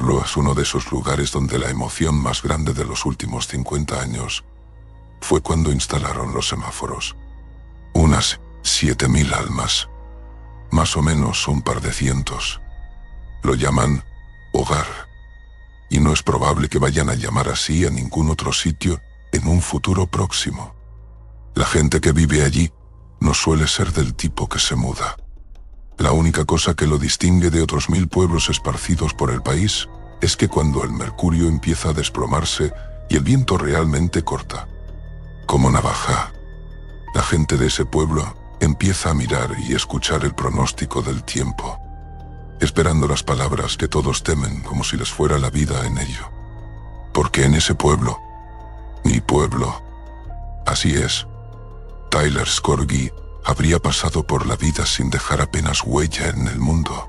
pueblo es uno de esos lugares donde la emoción más grande de los últimos 50 años fue cuando instalaron los semáforos. Unas 7.000 almas, más o menos un par de cientos, lo llaman hogar. Y no es probable que vayan a llamar así a ningún otro sitio en un futuro próximo. La gente que vive allí no suele ser del tipo que se muda. La única cosa que lo distingue de otros 1000 pueblos esparcidos por el país es que cuando el mercurio empieza a desplomarse y el viento realmente corta, como navaja, la gente de ese pueblo empieza a mirar y escuchar el pronóstico del tiempo, esperando las palabras que todos temen como si les fuera la vida en ello. Porque en ese pueblo, mi pueblo, así es, Tyler Scorgi habría pasado por la vida sin dejar apenas huella en el mundo.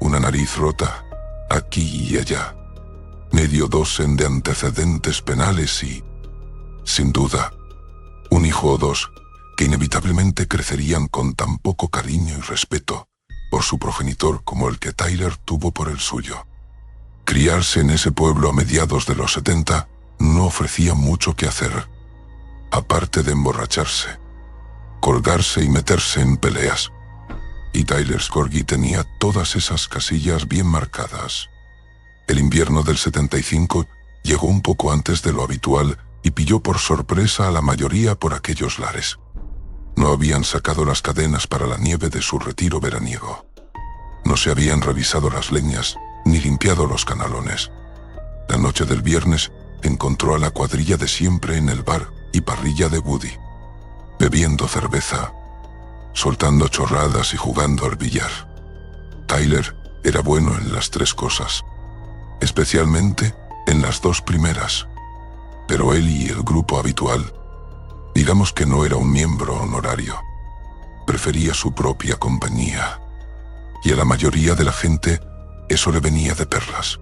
Una nariz rota, aquí y allá, medio dosen de antecedentes penales y, sin duda, un hijo o dos que inevitablemente crecerían con tan poco cariño y respeto por su progenitor como el que Tyler tuvo por el suyo. Criarse en ese pueblo a mediados de los 70 no ofrecía mucho que hacer, aparte de emborracharse, colgarse y meterse en peleas. Y Tyler Scorgi tenía todas esas casillas bien marcadas. El invierno del 75 llegó un poco antes de lo habitual y pilló por sorpresa a la mayoría por aquellos lares. No habían sacado las cadenas para la nieve de su retiro veraniego. No se habían revisado las leñas ni limpiado los canalones. La noche del viernes encontró a la cuadrilla de siempre en el bar y parrilla de Woody, bebiendo cerveza, soltando chorradas y jugando al billar. Tyler era bueno en las 3 cosas, especialmente en las 2 primeras, pero él y el grupo habitual, digamos que no era un miembro honorario, prefería su propia compañía, y a la mayoría de la gente eso le venía de perlas.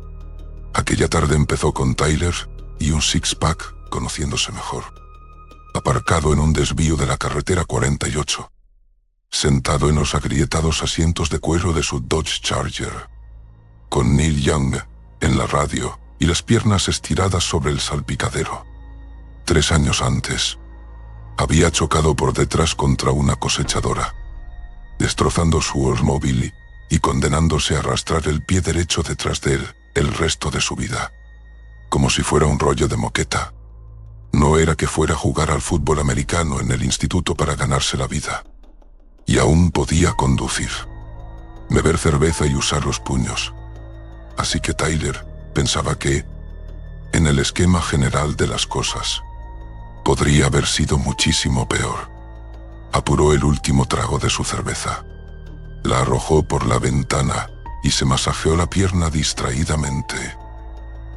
Aquella tarde empezó con Tyler y un six-pack, conociéndose mejor, aparcado en un desvío de la carretera 48, sentado en los agrietados asientos de cuero de su Dodge Charger, con Neil Young en la radio y las piernas estiradas sobre el salpicadero. 3 años antes, había chocado por detrás contra una cosechadora, destrozando su Oldsmobile y condenándose a arrastrar el pie derecho detrás de él el resto de su vida, como si fuera un rollo de moqueta. No era que fuera a jugar al fútbol americano en el instituto para ganarse la vida. Y aún podía conducir, beber cerveza y usar los puños. Así que Tyler pensaba que, en el esquema general de las cosas, podría haber sido muchísimo peor. Apuró el último trago de su cerveza, la arrojó por la ventana y se masajeó la pierna distraídamente.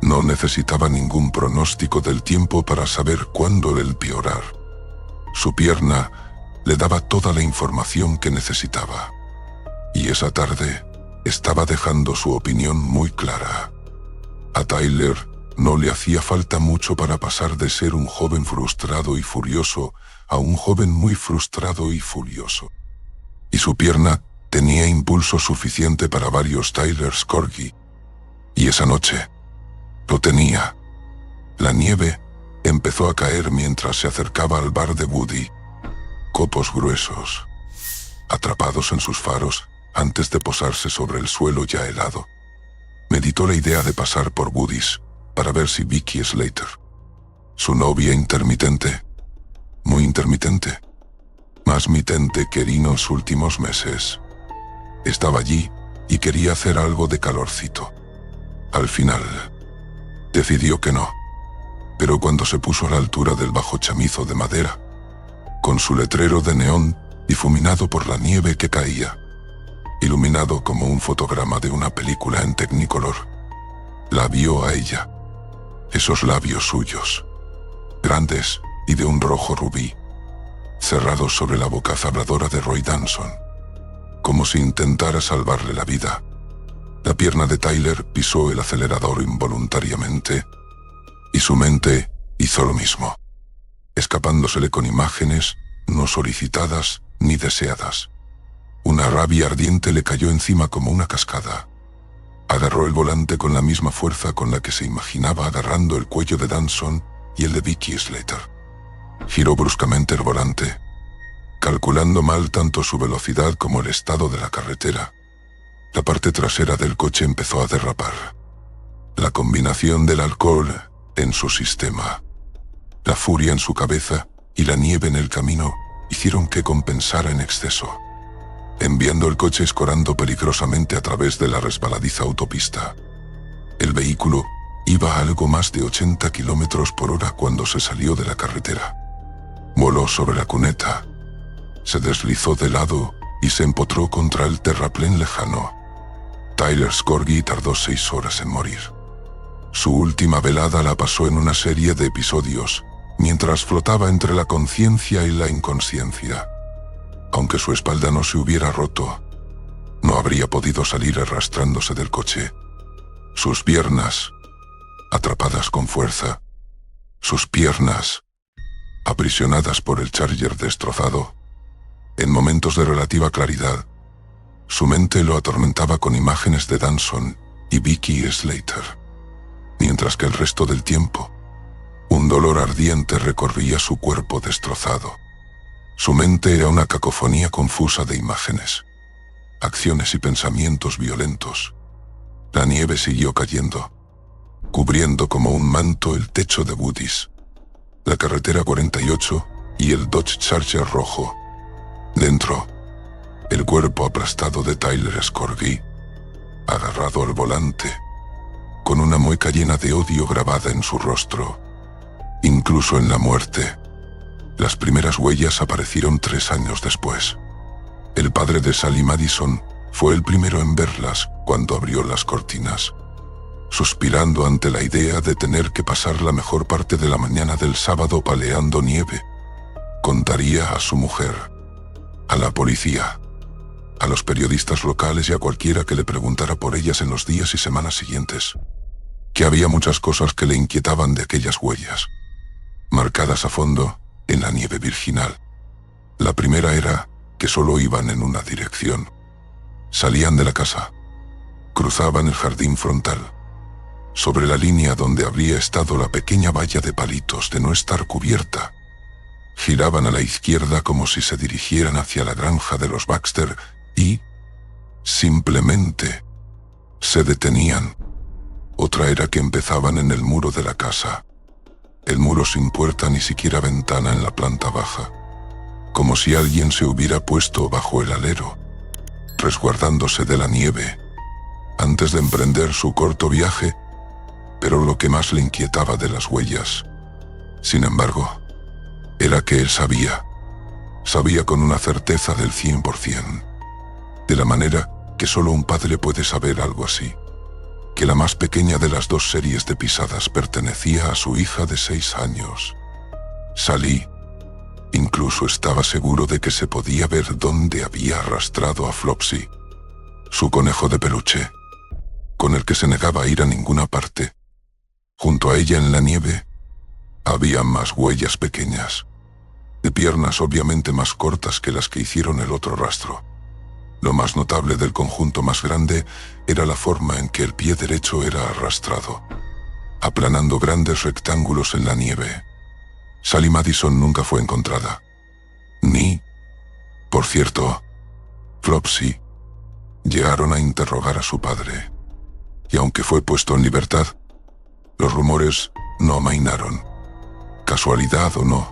No necesitaba ningún pronóstico del tiempo para saber cuándo el empeorar. Su pierna le daba toda la información que necesitaba. Y esa tarde estaba dejando su opinión muy clara. A Tyler no le hacía falta mucho para pasar de ser un joven frustrado y furioso a un joven muy frustrado y furioso. Y su pierna tenía impulso suficiente para varios Tyler Scorgi. Y esa noche lo tenía. La nieve empezó a caer mientras se acercaba al bar de Woody. Copos gruesos, atrapados en sus faros antes de posarse sobre el suelo ya helado. Meditó la idea de pasar por Woody's para ver si Vicky Slater, su novia intermitente, muy intermitente, más mitente que en los últimos meses, estaba allí y quería hacer algo de calorcito. Al final, decidió que no, pero cuando se puso a la altura del bajo chamizo de madera, con su letrero de neón difuminado por la nieve que caía, iluminado como un fotograma de una película en Technicolor, la vio a ella, esos labios suyos, grandes y de un rojo rubí, cerrados sobre la boca habladora de Roy Danson, como si intentara salvarle la vida. La pierna de Tyler pisó el acelerador involuntariamente, y su mente hizo lo mismo, escapándosele con imágenes no solicitadas ni deseadas. Una rabia ardiente le cayó encima como una cascada. Agarró el volante con la misma fuerza con la que se imaginaba agarrando el cuello de Danson y el de Vicky Slater. Giró bruscamente el volante, calculando mal tanto su velocidad como el estado de la carretera. La parte trasera del coche empezó a derrapar. La combinación del alcohol en su sistema, la furia en su cabeza y la nieve en el camino hicieron que compensara en exceso, enviando el coche escorando peligrosamente a través de la resbaladiza autopista. El vehículo iba a algo más de 80 kilómetros por hora cuando se salió de la carretera. Voló sobre la cuneta, se deslizó de lado y se empotró contra el terraplén lejano. Tyler Scorgi tardó 6 horas en morir. Su última velada la pasó en una serie de episodios, mientras flotaba entre la conciencia y la inconsciencia. Aunque su espalda no se hubiera roto, no habría podido salir arrastrándose del coche. Sus piernas, atrapadas con fuerza, sus piernas, aprisionadas por el Charger destrozado. En momentos de relativa claridad, su mente lo atormentaba con imágenes de Danson y Vicky Slater, mientras que el resto del tiempo, un dolor ardiente recorría su cuerpo destrozado. Su mente era una cacofonía confusa de imágenes, acciones y pensamientos violentos. La nieve siguió cayendo, cubriendo como un manto el techo de Woody's, la carretera 48 y el Dodge Charger rojo. Dentro, el cuerpo aplastado de Tyler Scorgi, agarrado al volante, con una mueca llena de odio grabada en su rostro. Incluso en la muerte, las primeras huellas aparecieron 3 años después. El padre de Sally Madison fue el primero en verlas cuando abrió las cortinas, suspirando ante la idea de tener que pasar la mejor parte de la mañana del sábado paleando nieve. Contaría a su mujer, a la policía, a los periodistas locales y a cualquiera que le preguntara por ellas en los días y semanas siguientes, que había muchas cosas que le inquietaban de aquellas huellas, marcadas a fondo en la nieve virginal. La primera era que solo iban en una dirección. Salían de la casa, cruzaban el jardín frontal, sobre la línea donde habría estado la pequeña valla de palitos de no estar cubierta. Giraban a la izquierda como si se dirigieran hacia la granja de los Baxter y, simplemente, se detenían. Otra era que empezaban en el muro de la casa, el muro sin puerta ni siquiera ventana en la planta baja, como si alguien se hubiera puesto bajo el alero, resguardándose de la nieve, antes de emprender su corto viaje. Pero lo que más le inquietaba de las huellas, sin embargo, era que él sabía con una certeza del 100%, de la manera que solo un padre puede saber algo así, que la más pequeña de las 2 series de pisadas pertenecía a su hija de 6 años. Sally incluso estaba seguro de que se podía ver dónde había arrastrado a Flopsy, su conejo de peluche, con el que se negaba a ir a ninguna parte. Junto a ella en la nieve, había más huellas pequeñas, de piernas obviamente más cortas que las que hicieron el otro rastro. Lo más notable del conjunto más grande era la forma en que el pie derecho era arrastrado, aplanando grandes rectángulos en la nieve. Sally Madison nunca fue encontrada. Ni, por cierto, Flopsy. Llegaron a interrogar a su padre, y aunque fue puesto en libertad, los rumores no amainaron. Casualidad o no,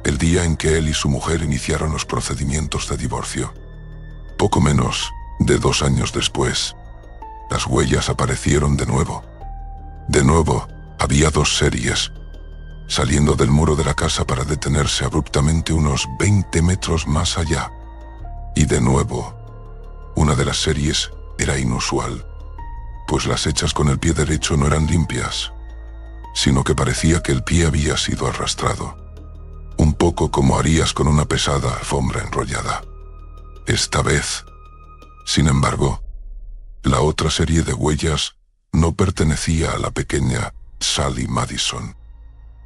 el día en que él y su mujer iniciaron los procedimientos de divorcio, poco menos de 2 años después, las huellas aparecieron de nuevo. De nuevo, había 2 series, saliendo del muro de la casa para detenerse abruptamente unos 20 metros más allá. Y de nuevo, una de las series era inusual, pues las hechas con el pie derecho no eran limpias, sino que parecía que el pie había sido arrastrado, un poco como harías con una pesada alfombra enrollada. Esta vez, sin embargo, la otra serie de huellas no pertenecía a la pequeña Sally Madison.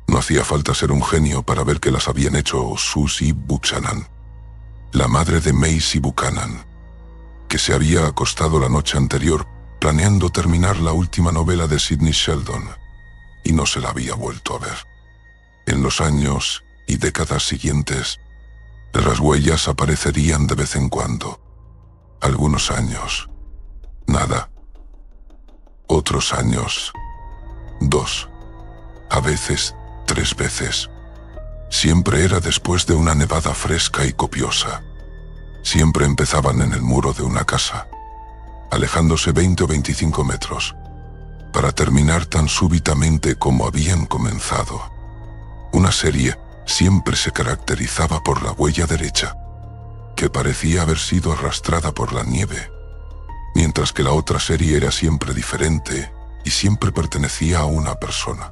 No hacía falta ser un genio para ver que las habían hecho Susie Buchanan, la madre de Macy Buchanan, que se había acostado la noche anterior planeando terminar la última novela de Sidney Sheldon, y no se la había vuelto a ver. En los años y décadas siguientes, las huellas aparecerían de vez en cuando. Algunos años, nada. Otros años, 2. A veces, 3 veces. Siempre era después de una nevada fresca y copiosa. Siempre empezaban en el muro de una casa, alejándose 20 o 25 metros, para terminar tan súbitamente como habían comenzado. Una serie siempre se caracterizaba por la huella derecha, que parecía haber sido arrastrada por la nieve, mientras que la otra serie era siempre diferente y siempre pertenecía a una persona.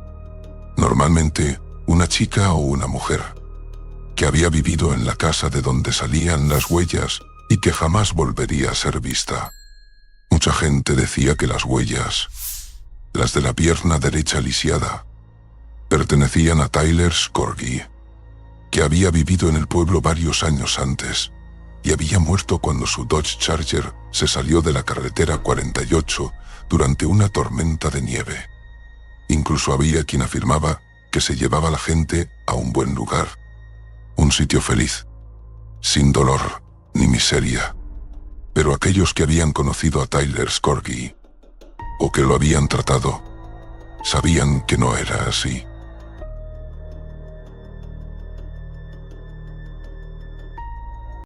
Normalmente, una chica o una mujer, que había vivido en la casa de donde salían las huellas y que jamás volvería a ser vista. Mucha gente decía que las huellas, las de la pierna derecha lisiada, pertenecían a Tyler Scorgie, que había vivido en el pueblo varios años antes y había muerto cuando su Dodge Charger se salió de la carretera 48 durante una tormenta de nieve. Incluso había quien afirmaba que se llevaba a la gente a un buen lugar, un sitio feliz, sin dolor ni miseria. Pero aquellos que habían conocido a Tyler Scorgie, o que lo habían tratado, sabían que no era así.